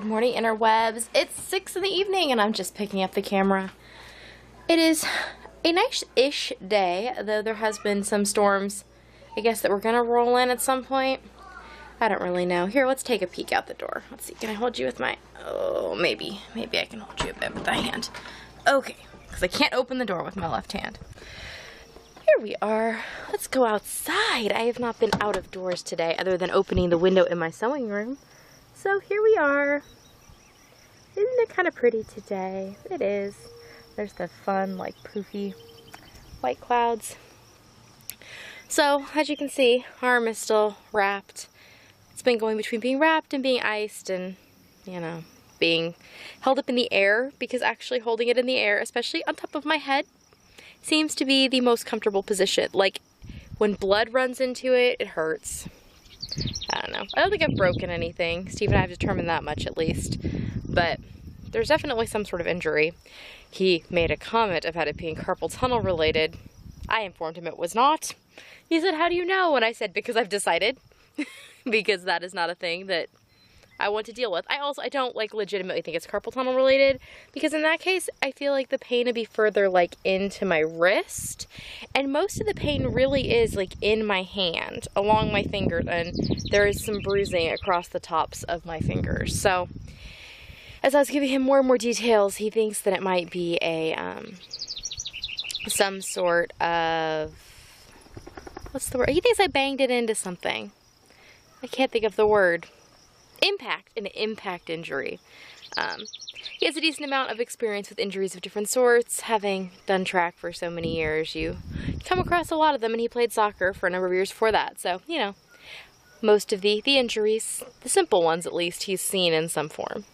morning, interwebs. It's 6 in the evening and I'm just picking up the camera. It is a nice-ish day, though there has been some storms, I guess, that we're gonna roll in at some point. I don't really know. Here, let's take a peek out the door. Let's see, can I hold you with my, oh, maybe I can hold you a bit with my hand. Okay, because I can't open the door with my left hand. Here we are. Let's go outside. I have not been out of doors today other than opening the window in my sewing room. So here we are. Isn't it kind of pretty today? It is. There's the fun, like, poofy white clouds. So, as you can see, our arm is still wrapped. It's been going between being wrapped and being iced and, you know, being held up in the air, because actually holding it in the air, especially on top of my head, seems to be the most comfortable position. Like, when blood runs into it, it hurts. I don't know. I don't think I've broken anything. Steve and I have determined that much at least. But there's definitely some sort of injury. He made a comment about it being carpal tunnel related. I informed him it was not. He said, "How do you know?" And I said, "Because I've decided." Because that is not a thing that I want to deal with. I don't like legitimately think it's carpal tunnel related, because in that case I feel like the pain would be further like into my wrist, and most of the pain really is like in my hand along my fingers, and there is some bruising across the tops of my fingers. So as I was giving him more and more details, he thinks that it might be a some sort of, what's the word? He thinks I banged it into something. I can't think of the word. An impact injury. He has a decent amount of experience with injuries of different sorts. Having done track for so many years, you come across a lot of them, and he played soccer for a number of years before that. So, you know, most of the injuries, the simple ones at least, he's seen in some form.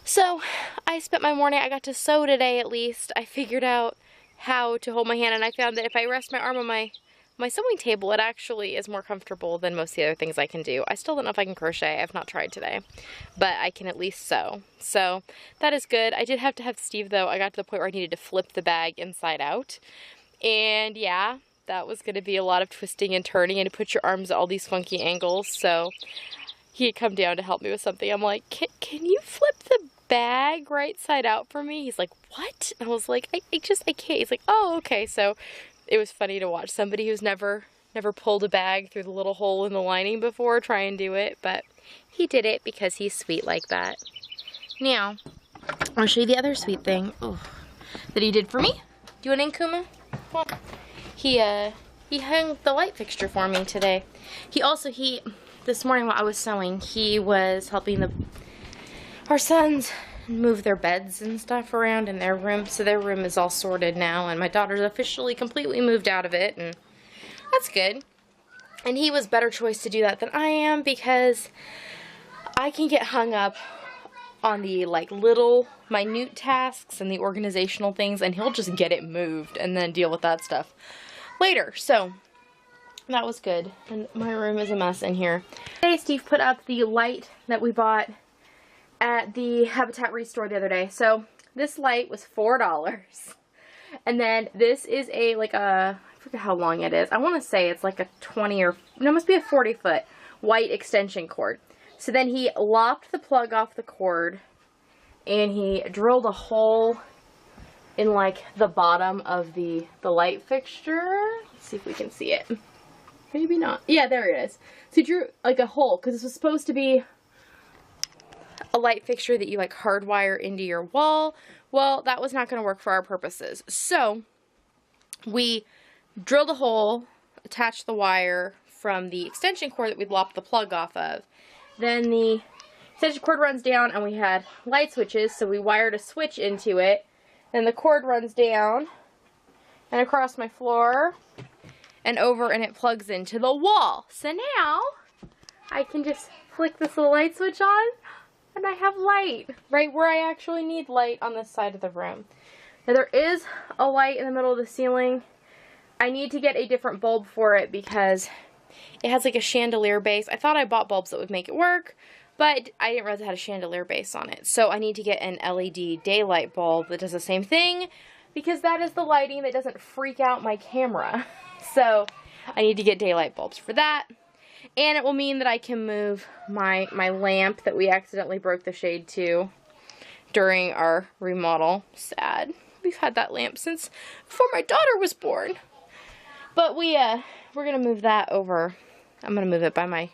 So, I spent my morning, I got to sew today at least. I figured out how to hold my hand, and I found that if I rest my arm on my sewing table, it actually is more comfortable than most of the other things I can do. I still don't know if I can crochet. I've not tried today, but I can at least sew. So that is good. I did have to have Steve, though. I got to the point where I needed to flip the bag inside out. And yeah, that was going to be a lot of twisting and turning, and to put your arms at all these funky angles. So he had come down to help me with something. I'm like, can you flip the bag right side out for me? He's like, what? And I was like, I can't. He's like, oh, okay. So it was funny to watch somebody who's never pulled a bag through the little hole in the lining before try and do it, but he did it because he's sweet like that. Now, I'll show you the other sweet thing that he did for me. Do you want in, Kuma? Well, he hung the light fixture for me today. This morning while I was sewing, he was helping our sons move their beds and stuff around in their room, so their room is all sorted now, and my daughter's officially completely moved out of it, and that's good. And he was better choice to do that than I am, because I can get hung up on the like little minute tasks and the organizational things, and he'll just get it moved and then deal with that stuff later. So that was good, and my room is a mess in here. Today Steve put up the light that we bought at the Habitat Restore the other day. So this light was $4, and then this is I forget how long it is. I want to say it's like a 20 or no, it must be a 40-foot white extension cord. So then he lopped the plug off the cord, and he drilled a hole in like the bottom of the light fixture. Let's see if we can see it. Maybe not. Yeah, there it is. So he drew like a hole, because this was supposed to be a light fixture that you like hardwire into your wall. Well, that was not going to work for our purposes. So we drilled a hole, attached the wire from the extension cord that we'd lopped the plug off of. Then the extension cord runs down, and we had light switches, so we wired a switch into it. Then the cord runs down and across my floor and over, and it plugs into the wall. So now I can just flick this little light switch on, and I have light right where I actually need light on this side of the room. Now there is a light in the middle of the ceiling. I need to get a different bulb for it because it has like a chandelier base. I thought I bought bulbs that would make it work, but I didn't realize it had a chandelier base on it. So I need to get an LED daylight bulb that does the same thing, because that is the lighting that doesn't freak out my camera. So I need to get daylight bulbs for that. And it will mean that I can move my lamp that we accidentally broke the shade to during our remodel. Sad. We've had that lamp since before my daughter was born. But we're gonna move that over. I'm gonna move it by my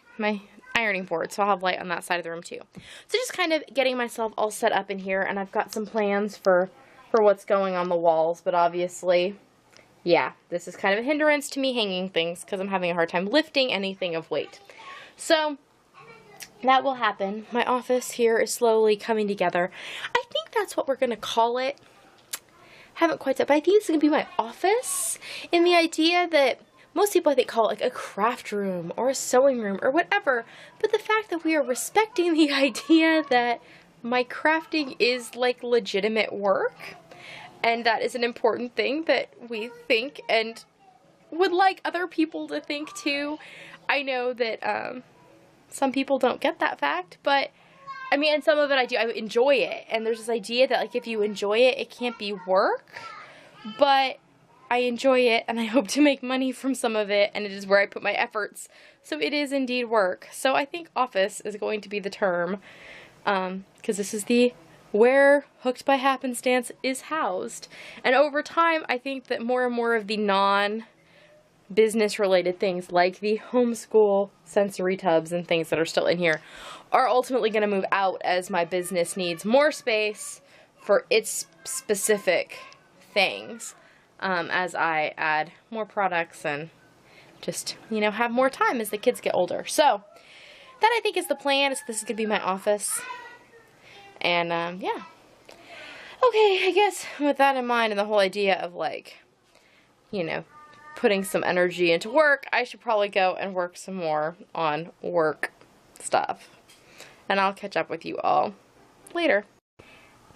ironing board, so I'll have light on that side of the room too. So just kind of getting myself all set up in here, and I've got some plans for what's going on the walls, but obviously, yeah, this is kind of a hindrance to me hanging things because I'm having a hard time lifting anything of weight. So that will happen. My office here is slowly coming together. I think that's what we're going to call it. Haven't quite said, but I think it's going to be my office, in the idea that most people, I think, call it like a craft room or a sewing room or whatever, but the fact that we are respecting the idea that my crafting is like legitimate work, and that is an important thing that we think and would like other people to think too. I know that some people don't get that fact, but I mean, and some of it I do. I enjoy it, and there's this idea that like if you enjoy it, it can't be work, but I enjoy it, and I hope to make money from some of it, and it is where I put my efforts, so it is indeed work. So I think office is going to be the term, because this is where Hooked by Happenstance is housed. And over time, I think that more and more of the non-business related things, like the homeschool sensory tubs and things that are still in here, are ultimately going to move out as my business needs more space for its specific things, as I add more products and just, you know, have more time as the kids get older. So that, I think, is the plan. This is going to be my office. And, yeah. Okay, I guess with that in mind and the whole idea of, like, you know, putting some energy into work, I should probably go and work some more on work stuff. And I'll catch up with you all later.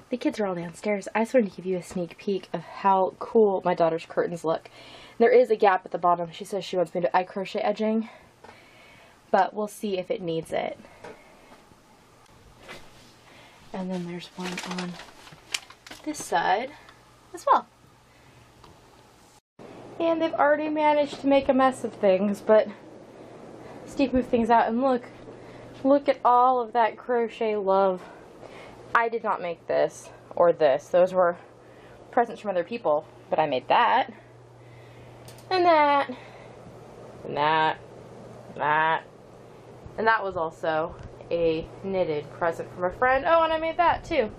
The kids are all downstairs. I just wanted to give you a sneak peek of how cool my daughter's curtains look. There is a gap at the bottom. She says she wants me to crochet edging, but we'll see if it needs it. And then there's one on this side as well. And they've already managed to make a mess of things, but Steve moved things out, and look at all of that crochet love. I did not make this or this. Those were presents from other people, but I made that. And that. And that. And that. And that was also a knitted present from a friend. Oh, and I made that too.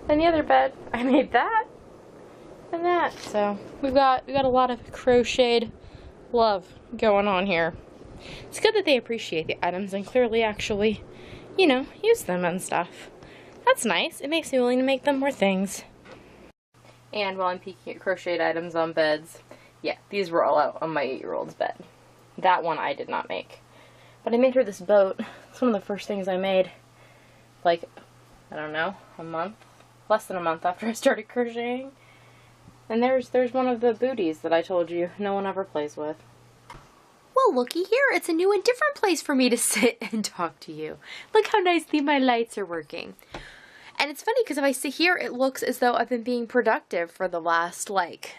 And the other bed, I made that and that. So we got a lot of crocheted love going on here. It's good that they appreciate the items and clearly actually, you know, use them and stuff. That's nice. It makes me willing to make them more things. And while I'm peeking at crocheted items on beds, yeah, these were all out on my 8-year-old's bed. That one I did not make. But I made her this boat. It's one of the first things I made, like, I don't know, a month? Less than a month after I started crocheting. And there's one of the booties that I told you no one ever plays with. Well, looky here. It's a new and different place for me to sit and talk to you. Look how nicely my lights are working. And it's funny because if I sit here, it looks as though I've been being productive for the last, like,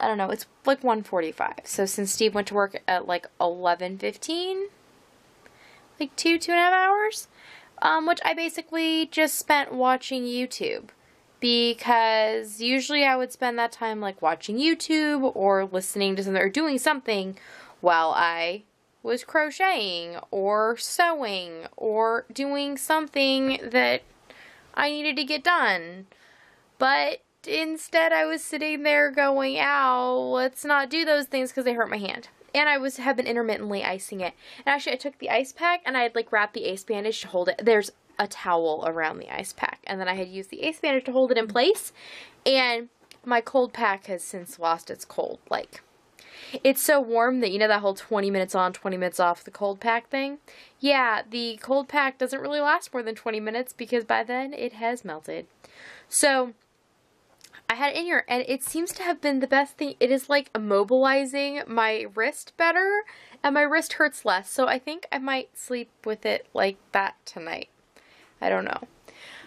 I don't know, it's like 1:45. So since Steve went to work at like 11:15, like 2.5 hours, which I basically just spent watching YouTube. Because usually I would spend that time like watching YouTube or listening to something or doing something while I was crocheting or sewing or doing something that I needed to get done. But instead I was sitting there going, ow, let's not do those things because they hurt my hand. And I have been intermittently icing it. And actually I took the ice pack and I had like wrapped the ace bandage to hold it. There's a towel around the ice pack. And then I had used the ace bandage to hold it in place. And my cold pack has since lost its cold. Like, it's so warm that, you know, that whole 20 minutes on, 20 minutes off the cold pack thing? Yeah, the cold pack doesn't really last more than 20 minutes because by then it has melted. So I had it in here and it seems to have been the best thing. It is like immobilizing my wrist better and my wrist hurts less. So I think I might sleep with it like that tonight. I don't know.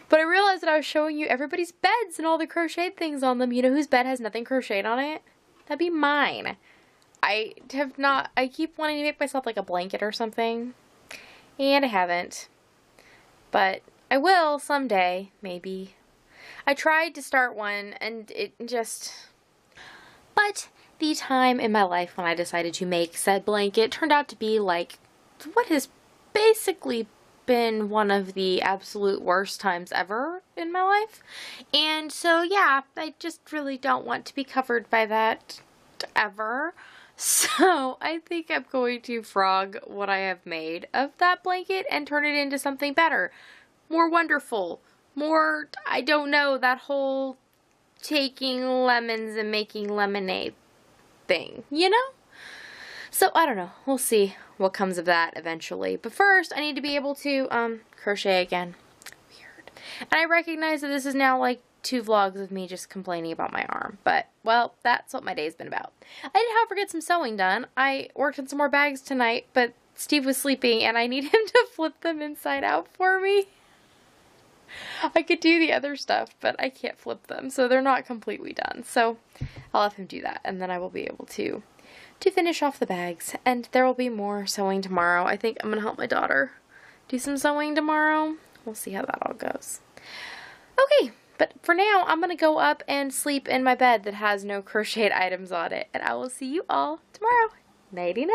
But I realized that I was showing you everybody's beds and all the crocheted things on them. You know whose bed has nothing crocheted on it? That'd be mine. I keep wanting to make myself like a blanket or something. and I haven't. But I will someday, maybe. I tried to start one and it just... But the time in my life when I decided to make said blanket turned out to be like what has basically been one of the absolute worst times ever in my life. And so yeah, I just really don't want to be covered by that ever. So I think I'm going to frog what I have made of that blanket and turn it into something better, more wonderful, more, I don't know, that whole taking lemons and making lemonade thing, you know? So I don't know, we'll see what comes of that eventually. But first, I need to be able to crochet again. Weird. And I recognize that this is now like 2 vlogs of me just complaining about my arm. But, well, that's what my day's been about. I did, however, get some sewing done. I worked on some more bags tonight, but Steve was sleeping and I need him to flip them inside out for me. I could do the other stuff, but I can't flip them, so they're not completely done. So I'll have him do that, and then I will be able to finish off the bags. And there will be more sewing tomorrow. I think I'm going to help my daughter do some sewing tomorrow. We'll see how that all goes. Okay, but for now, I'm going to go up and sleep in my bed that has no crocheted items on it. And I will see you all tomorrow. Nighty-night.